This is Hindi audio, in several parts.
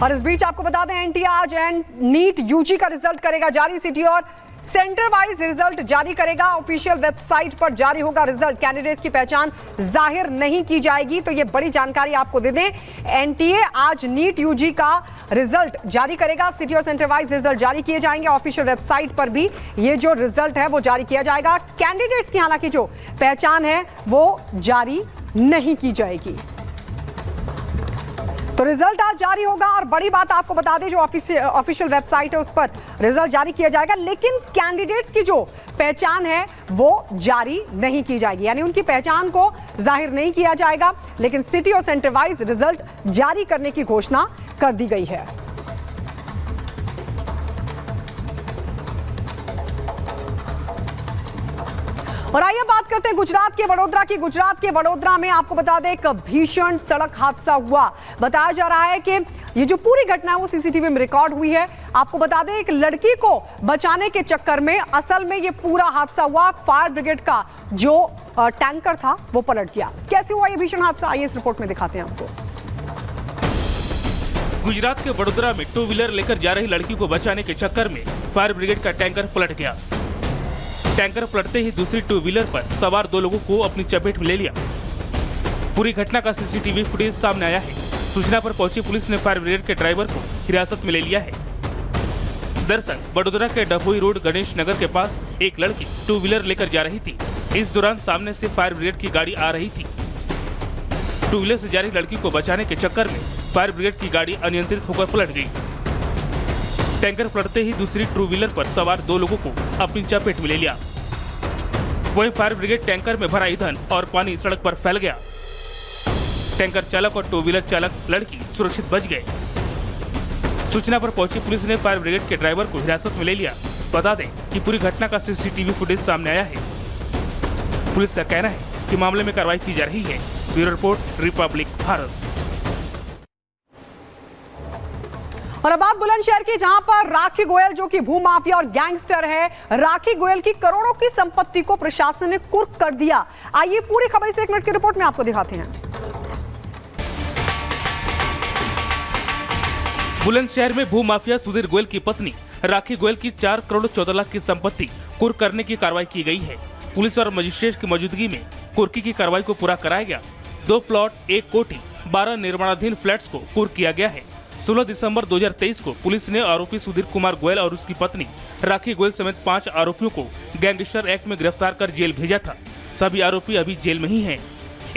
और इस बीच आपको बता दें एनटीए आज नीट यूजी का रिजल्ट करेगा जारी। सिटी और सेंटर वाइज रिजल्ट जारी करेगा। ऑफिशियल वेबसाइट पर जारी होगा रिजल्ट। कैंडिडेट्स की पहचान जाहिर नहीं की जाएगी। तो ये बड़ी जानकारी आपको दे दें, एनटीए आज नीट यूजी का रिजल्ट जारी करेगा। सिटी और सेंटर वाइज रिजल्ट जारी किए जाएंगे। ऑफिशियल वेबसाइट पर भी ये जो रिजल्ट है वो जारी किया जाएगा। कैंडिडेट्स की हालांकि जो पहचान है वो जारी नहीं की जाएगी। तो रिजल्ट आज जारी होगा और बड़ी बात आपको बता दें, जो ऑफिशियल वेबसाइट है उस पर रिजल्ट जारी किया जाएगा, लेकिन कैंडिडेट्स की जो पहचान है वो जारी नहीं की जाएगी, यानी उनकी पहचान को जाहिर नहीं किया जाएगा। लेकिन सिटी और सेंटर वाइज रिजल्ट जारी करने की घोषणा कर दी गई है। और आइए बात करते हैं गुजरात के वडोदरा की। गुजरात के वडोदरा में आपको बता दें एक भीषण सड़क हादसा हुआ। बताया जा रहा है कि ये जो पूरी घटना है वो सीसीटीवी में रिकॉर्ड हुई है। आपको बता दें एक लड़की को बचाने के चक्कर में असल में ये पूरा हादसा हुआ। फायर ब्रिगेड का जो टैंकर था वो पलट गया। कैसे हुआ ये भीषण हादसा, आइए इस रिपोर्ट में दिखाते हैं आपको। गुजरात के वडोदरा में टू व्हीलर लेकर जा रही लड़की को बचाने के चक्कर में फायर ब्रिगेड का टैंकर पलट गया। टैंकर पलटते ही दूसरी टू व्हीलर पर सवार 2 लोगों को अपनी चपेट में ले लिया। पूरी घटना का सीसीटीवी फुटेज सामने आया है। सूचना पर पहुंची पुलिस ने फायर ब्रिगेड के ड्राइवर को हिरासत में ले लिया है। दरअसल वडोदरा के डभोई रोड गणेश नगर के पास एक लड़की टू व्हीलर लेकर जा रही थी। इस दौरान सामने से फायर ब्रिगेड की गाड़ी आ रही थी। टू व्हीलर से जा रही लड़की को बचाने के चक्कर में फायर ब्रिगेड की गाड़ी अनियंत्रित होकर पलट गई। टैंकर पलटते ही दूसरी टू व्हीलर पर सवार 2 लोगों को अपनी चपेट में ले लिया। वहीं फायर ब्रिगेड टैंकर में भरा ईंधन और पानी सड़क पर फैल गया। टैंकर चालक और टू व्हीलर चालक लड़की सुरक्षित बच गए। सूचना पर पहुंची पुलिस ने फायर ब्रिगेड के ड्राइवर को हिरासत में ले लिया। बता दें कि पूरी घटना का सीसीटीवी फुटेज सामने आया है। पुलिस का कहना है कि मामले में कार्रवाई की जा रही है। Bureau report, Republic Bharat. और अब बात बुलंदशहर की, जहां पर राखी गोयल जो कि भूमाफिया और गैंगस्टर है, राखी गोयल की करोड़ों की संपत्ति को प्रशासन ने कुर्क कर दिया। आइए पूरी खबर इस 1 मिनट की रिपोर्ट में आपको दिखाते हैं। बुलंदशहर में भूमाफिया सुधीर गोयल की पत्नी राखी गोयल की 4 करोड़ 14 लाख की संपत्ति कुर्क करने की कार्रवाई की गई है। पुलिस और मजिस्ट्रेट की मौजूदगी में कुर्की की कार्रवाई को पूरा कराया गया। 2 प्लॉट, 1 कोठी, 12 निर्माणाधीन फ्लैट्स को कुर्क किया गया है। 16 दिसंबर 2023 को पुलिस ने आरोपी सुधीर कुमार गोयल और उसकी पत्नी राखी गोयल समेत 5 आरोपियों को गैंगस्टर एक्ट में गिरफ्तार कर जेल भेजा था। सभी आरोपी अभी जेल में ही हैं।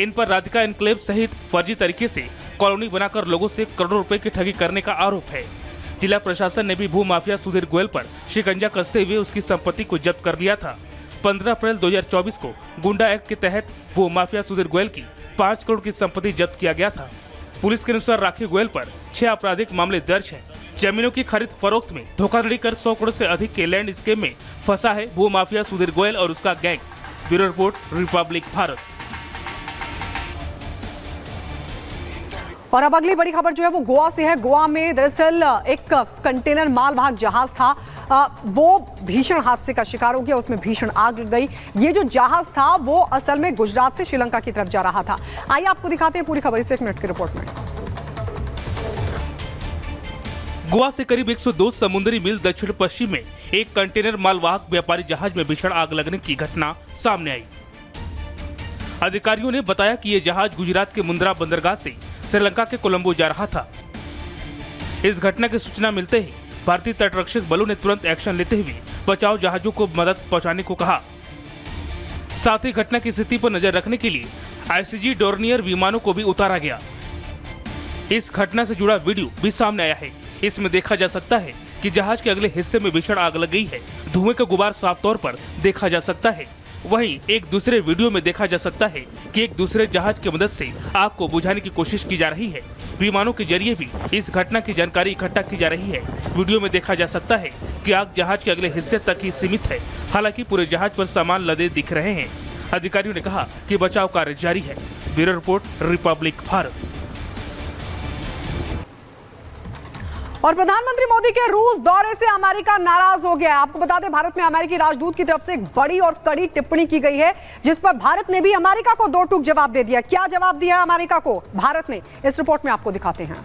इन पर राधिका एनक्लेव सहित फर्जी तरीके से कॉलोनी बनाकर लोगों से करोड़ों रुपए की ठगी करने का आरोप है। जिला प्रशासन ने भी भूमाफिया सुधीर गोयल पर शिकंजा कसते हुए उसकी संपत्ति को जब्त कर लिया था। 15 अप्रैल 2024 को गुंडा एक्ट के तहत भूमाफिया सुधीर गोयल की 5 करोड़ की संपत्ति जब्त किया गया था। पुलिस के अनुसार राखी गोयल पर 6 आपराधिक मामले दर्ज हैं। जमीनों की खरीद फरोख्त में धोखाधड़ी कर 100 करोड़ से अधिक के लैंड स्कीम में फंसा है भूमाफिया सुधीर गोयल और उसका gang. Bureau report, Republic Bharat. और अब अगली बड़ी खबर जो है वो गोवा से है। गोवा में दरअसल एक कंटेनर मालवाहक जहाज था, वो भीषण हादसे का शिकार हो गया। उसमें भीषण आग लग गई। ये जो जहाज था वो असल में गुजरात से श्रीलंका की तरफ जा रहा था। आइए आपको दिखाते हैं पूरी खबर इस 1 मिनट की रिपोर्ट में। गोवा से करीब 102 समुद्री मील दक्षिण पश्चिम में एक कंटेनर मालवाहक व्यापारी जहाज में भीषण आग लगने की घटना सामने आई। अधिकारियों ने बताया कि यह जहाज गुजरात के मुंद्रा बंदरगाह से श्रीलंका के कोलंबो जा रहा था। इस घटना की सूचना मिलते ही भारतीय तटरक्षक बलों ने तुरंत एक्शन लेते हुए बचाव जहाजों को मदद पहुंचाने को कहा। साथ ही घटना की स्थिति पर नजर रखने के लिए आईसीजी डोर्नियर विमानों को भी उतारा गया। इस घटना से जुड़ा वीडियो भी सामने आया है। इसमें देखा जा सकता है कि जहाज के अगले हिस्से में भीषण आग लग गई है। धुएं का गुबार साफ तौर पर देखा जा सकता है। वहीं एक दूसरे वीडियो में देखा जा सकता है कि एक दूसरे जहाज की मदद से आग को बुझाने की कोशिश की जा रही है। विमानों के जरिए भी इस घटना की जानकारी इकट्ठा की जा रही है। वीडियो में देखा जा सकता है कि आग जहाज के अगले हिस्से तक ही सीमित है। हालांकि पूरे जहाज पर सामान लदे दिख रहे हैं। अधिकारियों ने कहा कि बचाव कार्य जारी है। Bureau report, Republic Bharat. और प्रधानमंत्री मोदी के रूस दौरे से अमेरिका नाराज हो गया है। आपको बता दें भारत में अमेरिकी राजदूत की तरफ से एक बड़ी और कड़ी टिप्पणी की गई है, जिस पर भारत ने भी अमेरिका को 2 टूक जवाब दे दिया। क्या जवाब दिया अमेरिका को भारत ने, इस रिपोर्ट में आपको दिखाते हैं।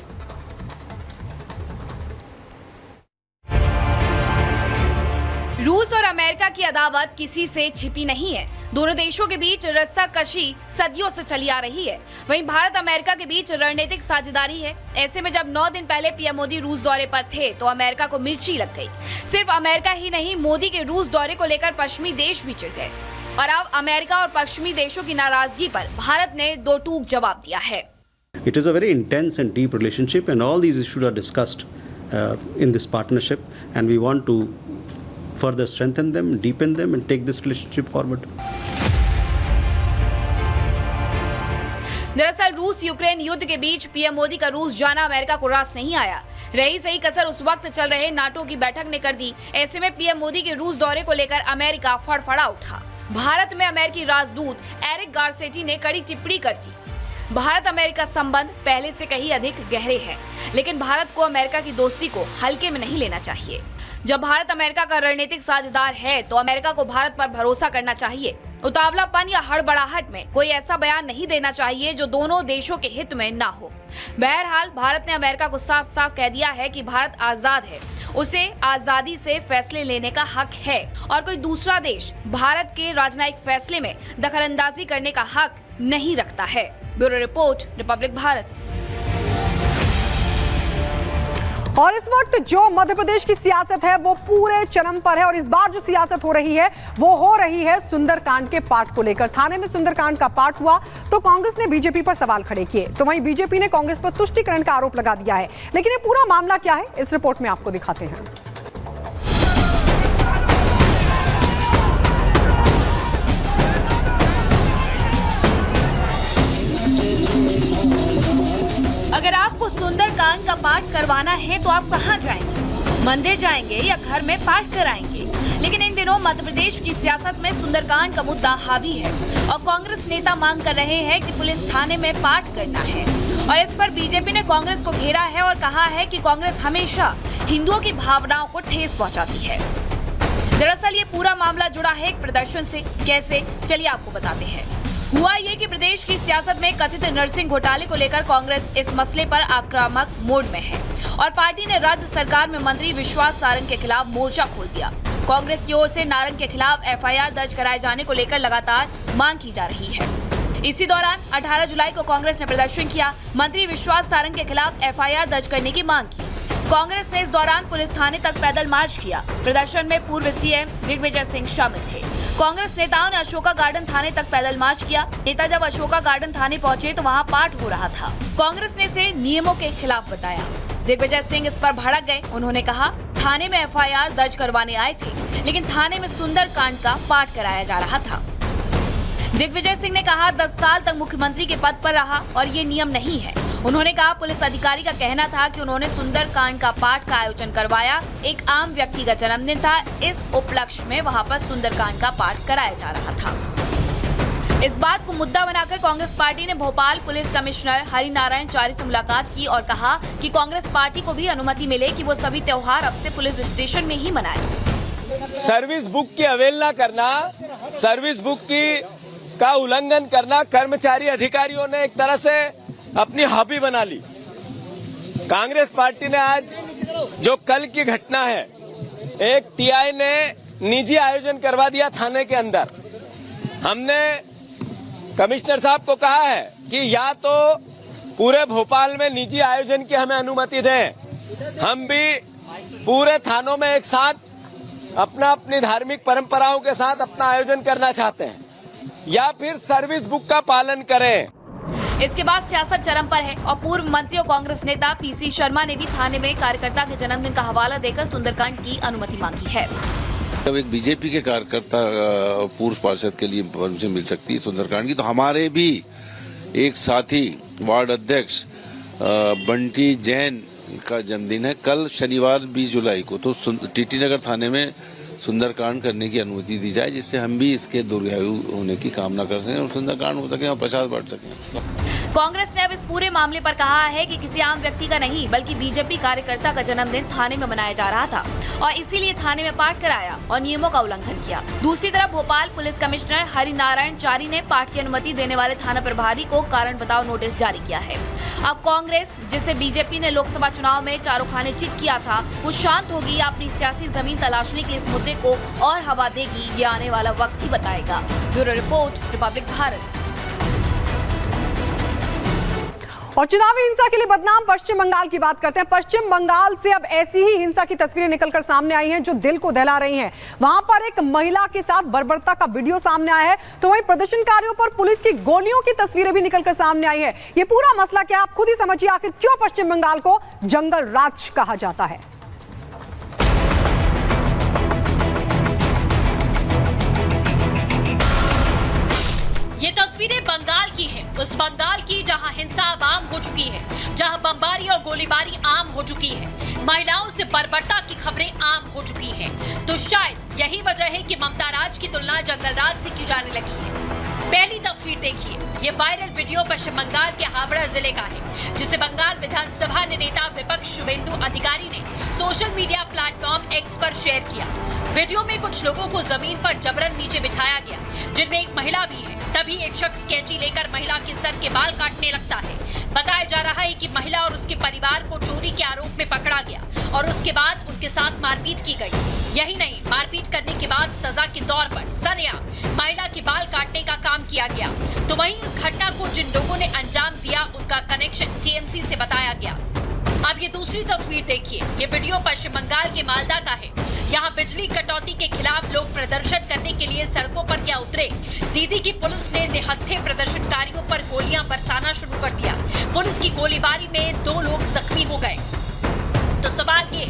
रूस और अमेरिका की अदावत किसी से छिपी नहीं है। दोनों देशों के बीच रस्साकशी सदियों से चली आ रही है। वहीं भारत अमेरिका के बीच रणनीतिक साझेदारी है। ऐसे में जब 9 दिन पहले पीएम मोदी रूस दौरे पर थे तो अमेरिका को मिर्ची लग गई। सिर्फ अमेरिका ही नहीं, मोदी के रूस दौरे को लेकर पश्चिमी देश भी चिढ़ गए और अब अमेरिका और पश्चिमी देशों की नाराजगी पर भारत ने दो टूक जवाब दिया है। It is a very intense and deep relationship, and all these issues are discussed in this partnership, and we want to further strengthen them, deepen them, and take this relationship forward. दरअसल रूस यूक्रेन युद्ध के बीच पीएम मोदी का रूस जाना अमेरिका को रास नहीं आया। रही सही कसर उस वक्त चल रहे नाटो की बैठक ने कर दी। ऐसे में पीएम मोदी के रूस दौरे को लेकर अमेरिका फड़फड़ा उठा। भारत में अमेरिकी राजदूत एरिक गारसेटी ने कड़ी टिप्पणी कर दी। भारत अमेरिका संबंध पहले से कहीं अधिक गहरे हैं, लेकिन भारत को अमेरिका की दोस्ती को हल्के में नहीं लेना चाहिए। जब भारत अमेरिका का रणनीतिक साझेदार है तो अमेरिका को भारत पर भरोसा करना चाहिए। उतावलापन या हड़बड़ाहट में कोई ऐसा बयान नहीं देना चाहिए जो दोनों देशों के हित में ना हो। बहरहाल भारत ने अमेरिका को साफ साफ कह दिया है कि भारत आजाद है, उसे आजादी से फैसले लेने का हक है और कोई दूसरा देश भारत के राजनयिक फैसले में दखलंदाजी करने का हक नहीं रखता है। Bureau report, Republic Bharat. और इस वक्त जो मध्य प्रदेश की सियासत है वो पूरे चरम पर है और इस बार जो सियासत हो रही है वो हो रही है सुंदरकांड के पाठ को लेकर। थाने में सुंदरकांड का पाठ हुआ तो कांग्रेस ने बीजेपी पर सवाल खड़े किए, तो वहीं बीजेपी ने कांग्रेस पर तुष्टीकरण का आरोप लगा दिया है। लेकिन ये पूरा मामला क्या है, इस रिपोर्ट में आपको दिखाते हैं। अगर आपको सुंदरकांड का पाठ करवाना है तो आप कहां जाएंगे? मंदिर जाएंगे या घर में पाठ कराएंगे? लेकिन इन दिनों मध्य प्रदेश की सियासत में सुंदरकांड का मुद्दा हावी है और कांग्रेस नेता मांग कर रहे हैं कि पुलिस थाने में पाठ करना है। और इस पर बीजेपी ने कांग्रेस को घेरा है और कहा है कि कांग्रेस हमेशा हिंदुओं की भावनाओं को ठेस पहुंचाती है। दरअसल ये पूरा मामला जुड़ा है एक प्रदर्शन से। कैसे, चलिए आपको बताते हैं। हुआ ये कि प्रदेश की सियासत में कथित नर्सिंग घोटाले को लेकर कांग्रेस इस मसले पर आक्रामक मोड में है और पार्टी ने राज्य सरकार में मंत्री विश्वास सारंग के खिलाफ मोर्चा खोल दिया। कांग्रेस की ओर से नारंग के खिलाफ एफआईआर दर्ज कराए जाने को लेकर लगातार मांग की जा रही है। इसी दौरान 18 जुलाई को कांग्रेस ने प्रदर्शन किया, मंत्री विश्वास सारंग के खिलाफ एफआईआर दर्ज करने की मांग की। कांग्रेस ने इस दौरान पुलिस थाने तक पैदल मार्च किया। प्रदर्शन में पूर्व सीएम दिग्विजय सिंह शामिल थे। कांग्रेस नेताओं ने अशोका गार्डन थाने तक पैदल मार्च किया। नेता जब अशोका गार्डन थाने पहुंचे तो वहां पाठ हो रहा था। कांग्रेस ने इसे नियमों के खिलाफ बताया। दिग्विजय सिंह इस पर भड़क गए। उन्होंने कहा, थाने में एफआईआर दर्ज करवाने आए थे, लेकिन थाने में सुंदरकांड का पाठ कराया जा रहा था। दिग्विजय सिंह ने कहा, 10 साल तक मुख्यमंत्री के पद पर रहा और ये नियम नहीं है। उन्होंने कहा, पुलिस अधिकारी का कहना था कि उन्होंने सुंदरकांड का पाठ का आयोजन करवाया। एक आम व्यक्ति का जन्मदिन था, इस उपलक्ष्य में वहां पर सुंदरकांड का पाठ कराया जा रहा था। इस बात को मुद्दा बनाकर कांग्रेस पार्टी ने भोपाल पुलिस कमिश्नर हरिनारायण चारी से मुलाकात की और कहा कि कांग्रेस पार्टी को भी अनुमति मिले कि वो सभी त्योहार अब से पुलिस स्टेशन में ही मनाए। सर्विस बुक की अवहेलना करना, सर्विस बुक का उल्लंघन करना, कर्मचारी अधिकारियों ने एक तरह से अपनी हॉबी बना ली। कांग्रेस पार्टी ने आज जो कल की घटना है, एक टीआई ने निजी आयोजन करवा दिया थाने के अंदर। हमने कमिश्नर साहब को कहा है कि या तो पूरे भोपाल में निजी आयोजन की हमें अनुमति दें, हम भी पूरे थानों में एक साथ अपनी धार्मिक परंपराओं के साथ अपना आयोजन करना चाहते हैं, या फिर सर्विस बुक का पालन करें। इसके बाद सियासत चरम पर है और पूर्व मंत्री और कांग्रेस नेता पीसी शर्मा ने भी थाने में कार्यकर्ता के जन्मदिन का हवाला देकर सुंदरकांड की अनुमति मांगी है। जब एक बीजेपी के कार्यकर्ता पूर्व पार्षद के लिए परमिशन मिल सकती है सुंदरकांड की, तो हमारे भी एक साथी वार्ड अध्यक्ष बंटी जैन का जन्मदिन है कल शनिवार 20 जुलाई को, तो टीटी नगर थाने में सुंदरकांड करने की अनुमति दी जाए, जिससे हम भी इसके दीर्घायु होने की कामना कर सकें और सुंदरकांड हो सके और प्रसाद बांट सकें। कांग्रेस ने अब इस पूरे मामले पर कहा है कि किसी आम व्यक्ति का नहीं बल्कि बीजेपी कार्यकर्ता का जन्मदिन थाने में मनाया जा रहा था और इसीलिए थाने में पाठ कराया और नियमों का उल्लंघन किया। दूसरी तरफ भोपाल पुलिस कमिश्नर हरिनारायण चारी ने पाठ की अनुमति देने वाले थाना प्रभारी को कारण बताओ नोटिस जारी किया है। अब कांग्रेस, जिसे बीजेपी ने लोकसभा चुनाव में चारों खाने चित किया था, वो शांत होगी या अपनी सियासी जमीन तलाशने के इस मुद्दे को और हवा देगी, ये आने वाला वक्त ही बताएगा। Bureau report, Republic Bharat. और चुनावी हिंसा के लिए बदनाम पश्चिम बंगाल की बात करते हैं। पश्चिम बंगाल से अब ऐसी ही हिंसा की तस्वीरें निकलकर सामने आई हैं जो दिल को दहला रही हैं। वहां पर एक महिला के साथ बर्बरता का वीडियो सामने आया है, तो वहीं प्रदर्शनकारियों पर पुलिस की गोलियों की तस्वीरें भी निकलकर सामने आई है। ये पूरा मसला क्या, आप खुद ही समझिए आखिर क्यों पश्चिम बंगाल को जंगल राज कहा जाता है। ये तस्वीरें बंगाल की हैं, उस बंगाल की जहां हिंसा अब आम हो चुकी है, जहां बमबारी और गोलीबारी आम हो चुकी है, महिलाओं से बर्बरता की खबरें आम हो चुकी हैं। तो शायद यही वजह है कि ममता राज की तुलना जंगल राज से की जाने लगी है। पहली तस्वीर देखिए, ये वायरल वीडियो पश्चिम बंगाल के हावड़ा जिले का है, जिसे बंगाल विधानसभा नेता विपक्ष शुभेंदु अधिकारी ने सोशल मीडिया प्लेटफॉर्म एक्स पर शेयर किया। वीडियो में कुछ लोगों को जमीन पर जबरन नीचे बिठाया गया, जिनमें एक महिला भी है। तभी एक शख्स कैंची लेकर महिला के सर के बाल काटने लगता है। बताया जा रहा है कि महिला और उसके परिवार को चोरी के आरोप में पकड़ा गया और उसके बाद उनके साथ मारपीट की गई। यही नहीं, मारपीट करने के बाद सजा के तौर पर सरेआम महिला के बाल काटने का काम किया गया। तो वहीं इस घटना को जिन लोगों ने अंजाम दिया, उनका कनेक्शन टीएमसी से बताया गया। अब ये दूसरी तस्वीर देखिए, ये वीडियो पश्चिम बंगाल के मालदा का है। यहाँ बिजली कटौती के खिलाफ लोग प्रदर्शन करने के लिए सड़कों पर क्या उतरे। दीदी की पुलिस ने निहत्थे प्रदर्शनकारियों पर गोलियां बरसाना शुरू कर दिया। पुलिस की गोलीबारी में 2 लोग जख्मी हो गए। तो सवाल ये